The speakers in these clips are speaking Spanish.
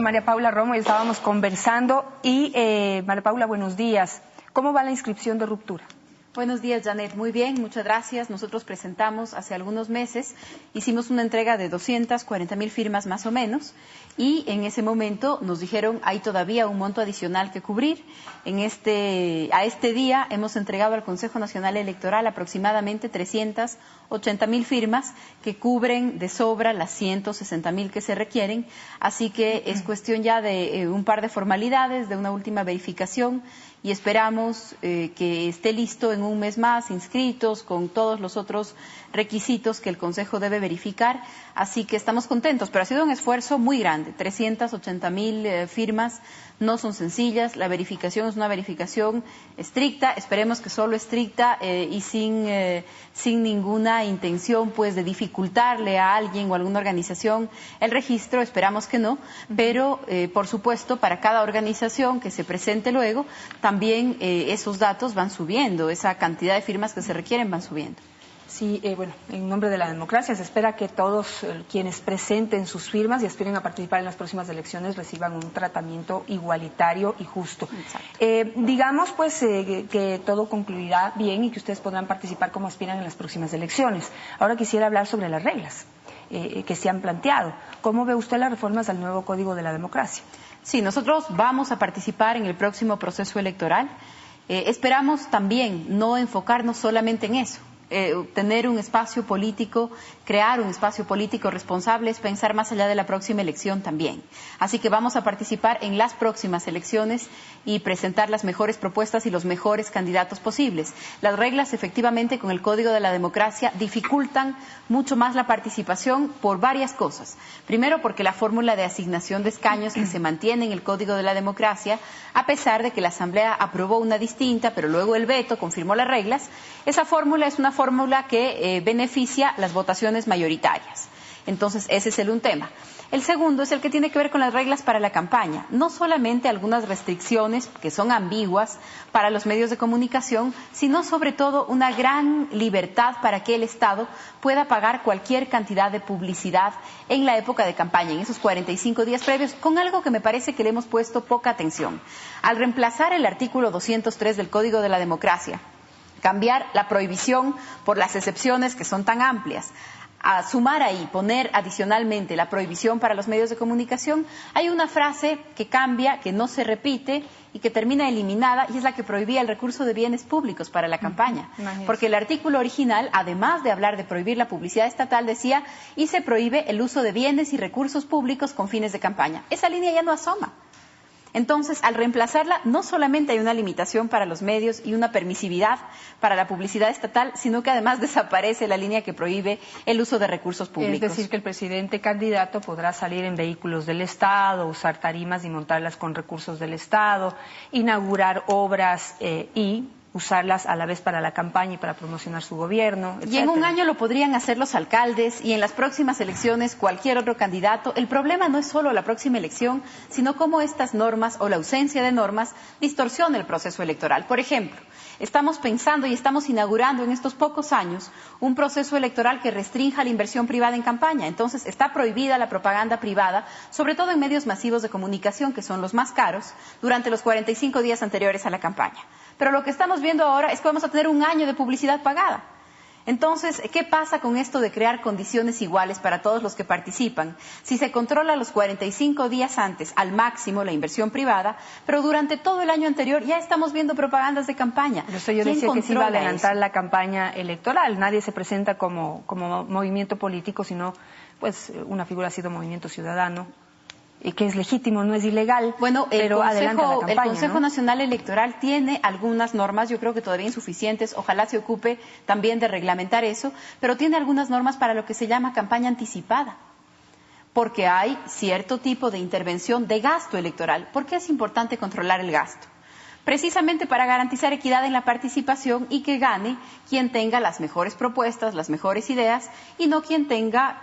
María Paula Romo y estábamos conversando. Y María Paula, buenos días. ¿Cómo va la inscripción de ruptura? Buenos días, Janet. Muy bien, muchas gracias. Nosotros presentamos hace algunos meses, hicimos una entrega de 240,000 firmas más o menos, y en ese momento nos dijeron hay todavía un monto adicional que cubrir. A este día hemos entregado al Consejo Nacional Electoral aproximadamente 380,000 firmas que cubren de sobra las 160,000 que se requieren, así que es cuestión ya de un par de formalidades, de una última verificación, y esperamos que esté listo en un mes más, inscritos, con todos los otros requisitos que el Consejo debe verificar. Así que estamos contentos, pero ha sido un esfuerzo muy grande. 380,000 firmas no son sencillas, la verificación es una verificación estricta, esperemos que solo estricta y sin ninguna intención pues de dificultarle a alguien o a alguna organización el registro, esperamos que no, pero por supuesto para cada organización que se presente luego, también esos datos van subiendo, esa cantidad de firmas que se requieren van subiendo. Sí, bueno, en nombre de la democracia se espera que todos quienes presenten sus firmas y aspiren a participar en las próximas elecciones reciban un tratamiento igualitario y justo. Digamos pues que todo concluirá bien y que ustedes podrán participar como aspiran en las próximas elecciones. Ahora quisiera hablar sobre las reglas que se han planteado. ¿Cómo ve usted las reformas al nuevo Código de la Democracia? Sí, nosotros vamos a participar en el próximo proceso electoral. Esperamos también no enfocarnos solamente en eso. Tener un espacio político, crear un espacio político responsable es pensar más allá de la próxima elección también. Así que vamos a participar en las próximas elecciones y presentar las mejores propuestas y los mejores candidatos posibles. Las reglas efectivamente con el Código de la Democracia dificultan mucho más la participación por varias cosas. Primero porque la fórmula de asignación de escaños que se mantiene en el Código de la Democracia, a pesar de que la Asamblea aprobó una distinta, pero luego el veto confirmó las reglas, esa fórmula es una fórmula que beneficia las votaciones mayoritarias. Entonces, ese es un tema. El segundo es el que tiene que ver con las reglas para la campaña. No solamente algunas restricciones que son ambiguas para los medios de comunicación, sino sobre todo una gran libertad para que el Estado pueda pagar cualquier cantidad de publicidad en la época de campaña, en esos 45 días previos, con algo que me parece que le hemos puesto poca atención. Al reemplazar el artículo 203 del Código de la Democracia, cambiar la prohibición por las excepciones que son tan amplias, a sumar ahí, poner adicionalmente la prohibición para los medios de comunicación, hay una frase que cambia, que no se repite y que termina eliminada, y es la que prohibía el recurso de bienes públicos para la campaña. Porque el artículo original, además de hablar de prohibir la publicidad estatal, decía, y se prohíbe el uso de bienes y recursos públicos con fines de campaña. Esa línea ya no asoma. Entonces, al reemplazarla, no solamente hay una limitación para los medios y una permisividad para la publicidad estatal, sino que además desaparece la línea que prohíbe el uso de recursos públicos. Es decir, que el presidente candidato podrá salir en vehículos del Estado, usar tarimas y montarlas con recursos del Estado, inaugurar obras y usarlas a la vez para la campaña y para promocionar su gobierno, etc. Y en un año lo podrían hacer los alcaldes y en las próximas elecciones cualquier otro candidato. El problema no es solo la próxima elección, sino cómo estas normas o la ausencia de normas distorsiona el proceso electoral. Por ejemplo, estamos pensando y estamos inaugurando en estos pocos años un proceso electoral que restrinja la inversión privada en campaña. Entonces está prohibida la propaganda privada, sobre todo en medios masivos de comunicación, que son los más caros, durante los 45 días anteriores a la campaña. Pero lo que estamos viendo ahora es que vamos a tener un año de publicidad pagada. Entonces, ¿qué pasa con esto de crear condiciones iguales para todos los que participan? Si se controla los 45 días antes al máximo la inversión privada, pero durante todo el año anterior ya estamos viendo propagandas de campaña. Por eso yo decía que se iba a adelantar la campaña electoral. Nadie se presenta como movimiento político, sino pues una figura ha sido Movimiento Ciudadano, que es legítimo, no es ilegal, bueno, pero adelanta la campaña, el Consejo ¿no? Nacional Electoral tiene algunas normas, yo creo que todavía insuficientes, ojalá se ocupe también de reglamentar eso, pero tiene algunas normas para lo que se llama campaña anticipada, porque hay cierto tipo de intervención de gasto electoral. ¿Por qué es importante controlar el gasto? precisamente para garantizar equidad en la participación y que gane quien tenga las mejores propuestas, las mejores ideas y no quien tenga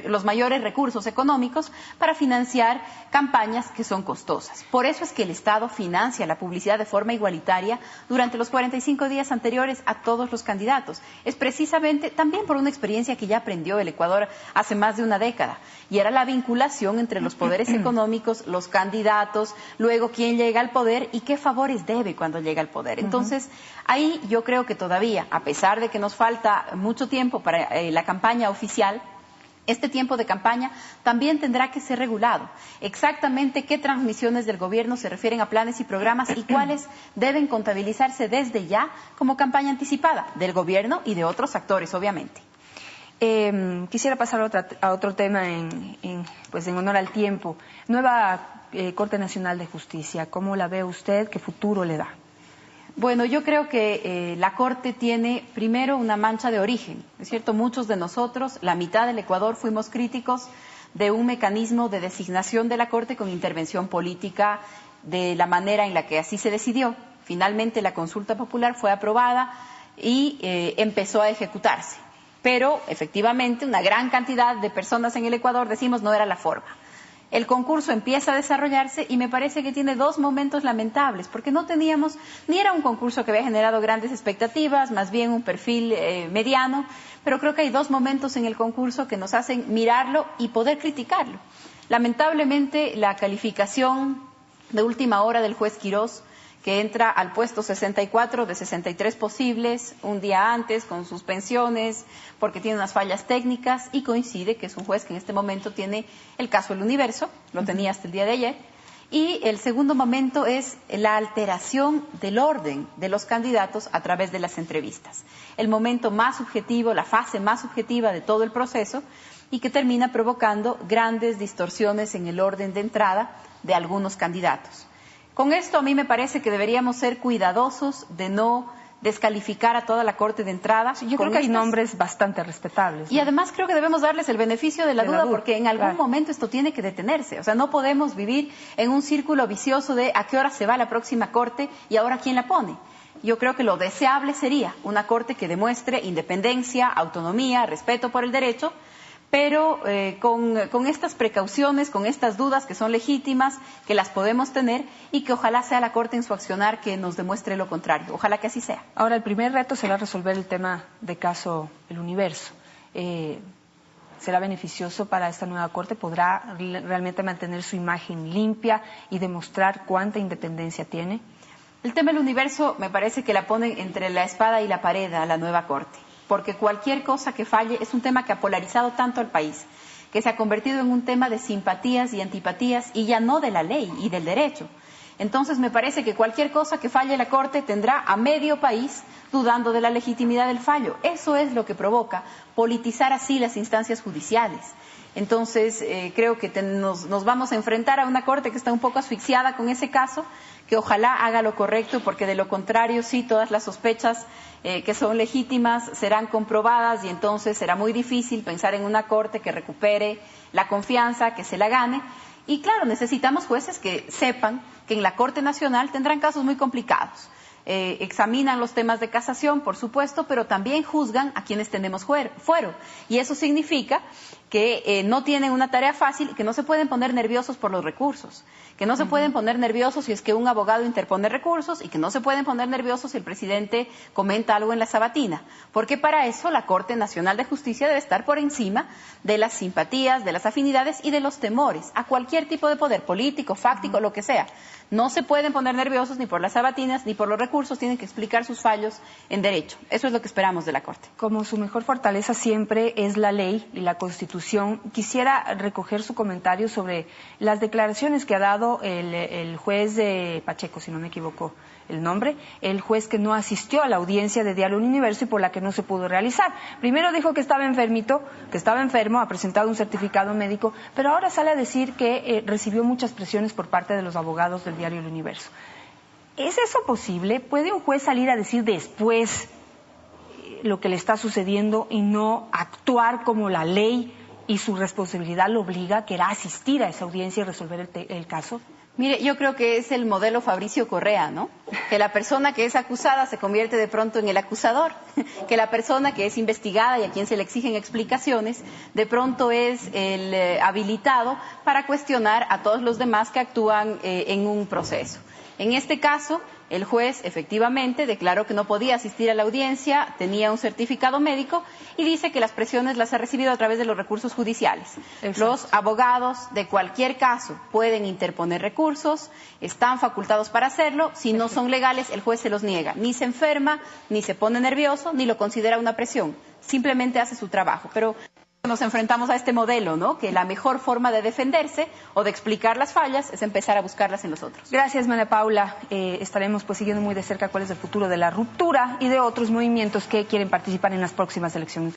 los mayores recursos económicos para financiar campañas que son costosas. Por eso es que el Estado financia la publicidad de forma igualitaria durante los 45 días anteriores a todos los candidatos. Es precisamente también por una experiencia que ya aprendió el Ecuador hace más de una década, y era la vinculación entre los poderes económicos, los candidatos, luego quién llega al poder y qué favores debe cuando llega al poder. Entonces, ahí yo creo que todavía, a pesar de que nos falta mucho tiempo para la campaña oficial, este tiempo de campaña también tendrá que ser regulado. Exactamente qué transmisiones del gobierno se refieren a planes y programas y cuáles deben contabilizarse desde ya como campaña anticipada del gobierno y de otros actores, obviamente. Quisiera pasar a otro tema en honor al tiempo. Nueva Corte Nacional de Justicia, ¿cómo la ve usted? ¿Qué futuro le da? Bueno, yo creo que la Corte tiene primero una mancha de origen, ¿es cierto? Muchos de nosotros, la mitad del Ecuador, fuimos críticos de un mecanismo de designación de la Corte con intervención política de la manera en la que así se decidió. Finalmente la consulta popular fue aprobada y empezó a ejecutarse. Pero, efectivamente, una gran cantidad de personas en el Ecuador decimos no era la forma. El concurso empieza a desarrollarse y me parece que tiene dos momentos lamentables, porque no teníamos, ni era un concurso que había generado grandes expectativas, más bien un perfil mediano, pero creo que hay dos momentos en el concurso que nos hacen mirarlo y poder criticarlo. Lamentablemente, la calificación de última hora del juez Quirós, que entra al puesto 64 de 63 posibles, un día antes, con suspensiones, porque tiene unas fallas técnicas, y coincide que es un juez que en este momento tiene el caso El Universo, lo tenía hasta el día de ayer, y el segundo momento es la alteración del orden de los candidatos a través de las entrevistas. El momento más subjetivo, la fase más subjetiva de todo el proceso, y que termina provocando grandes distorsiones en el orden de entrada de algunos candidatos. Con esto a mí me parece que deberíamos ser cuidadosos de no descalificar a toda la Corte de entrada. Sí, yo creo que hay nombres bastante respetables, ¿no? Y además creo que debemos darles el beneficio de la duda, porque en algún momento esto tiene que detenerse. O sea, no podemos vivir en un círculo vicioso de a qué hora se va la próxima Corte y ahora quién la pone. Yo creo que lo deseable sería una Corte que demuestre independencia, autonomía, respeto por el derecho, pero con estas precauciones, con estas dudas que son legítimas, que las podemos tener, y que ojalá sea la Corte en su accionar que nos demuestre lo contrario. Ojalá que así sea. Ahora, el primer reto será resolver el tema de caso El Universo. ¿Será beneficioso para esta nueva Corte? ¿Podrá realmente mantener su imagen limpia y demostrar cuánta independencia tiene? El tema del Universo me parece que la ponen entre la espada y la pared a la nueva Corte, porque cualquier cosa que falle es un tema que ha polarizado tanto al país, que se ha convertido en un tema de simpatías y antipatías y ya no de la ley y del derecho. Entonces me parece que cualquier cosa que falle la Corte tendrá a medio país dudando de la legitimidad del fallo. Eso es lo que provoca politizar así las instancias judiciales. Entonces creo que nos vamos a enfrentar a una Corte que está un poco asfixiada con ese caso, que ojalá haga lo correcto, porque de lo contrario sí todas las sospechas que son legítimas serán comprobadas, y entonces será muy difícil pensar en una Corte que recupere la confianza, que se la gane. Y claro, necesitamos jueces que sepan que en la Corte Nacional tendrán casos muy complicados. Examinan los temas de casación, por supuesto, pero también juzgan a quienes tenemos fuero. Y eso significa que no tienen una tarea fácil y que no se pueden poner nerviosos por los recursos, que no se pueden poner nerviosos si es que un abogado interpone recursos, y que no se pueden poner nerviosos si el presidente comenta algo en la sabatina, porque para eso la Corte Nacional de Justicia debe estar por encima de las simpatías, de las afinidades y de los temores a cualquier tipo de poder político, fáctico, lo que sea. No se pueden poner nerviosos ni por las sabatinas ni por los recursos, tienen que explicar sus fallos en derecho. Eso es lo que esperamos de la Corte. Como su mejor fortaleza siempre es la ley y la Constitución, quisiera recoger su comentario sobre las declaraciones que ha dado el juez de Pacheco, si no me equivoco el nombre, el juez que no asistió a la audiencia de Diario Universo y por la que no se pudo realizar. Primero dijo que estaba enfermo, ha presentado un certificado médico, pero ahora sale a decir que recibió muchas presiones por parte de los abogados del Diario El Universo. ¿Es eso posible? ¿Puede un juez salir a decir después lo que le está sucediendo y no actuar como la ley y su responsabilidad lo obliga, que era asistir a esa audiencia y resolver el caso? Mire, yo creo que es el modelo Fabricio Correa, ¿no? Que la persona que es acusada se convierte de pronto en el acusador, que la persona que es investigada y a quien se le exigen explicaciones, de pronto es el habilitado para cuestionar a todos los demás que actúan en un proceso. En este caso, el juez efectivamente declaró que no podía asistir a la audiencia, tenía un certificado médico y dice que las presiones las ha recibido a través de los recursos judiciales. Exacto. Los abogados de cualquier caso pueden interponer recursos, están facultados para hacerlo, si no son legales el juez se los niega, ni se enferma, ni se pone nervioso, ni lo considera una presión, simplemente hace su trabajo. Pero nos enfrentamos a este modelo, ¿no? Que la mejor forma de defenderse o de explicar las fallas es empezar a buscarlas en los otros. Gracias, María Paula. Estaremos pues siguiendo muy de cerca cuál es el futuro de la ruptura y de otros movimientos que quieren participar en las próximas elecciones.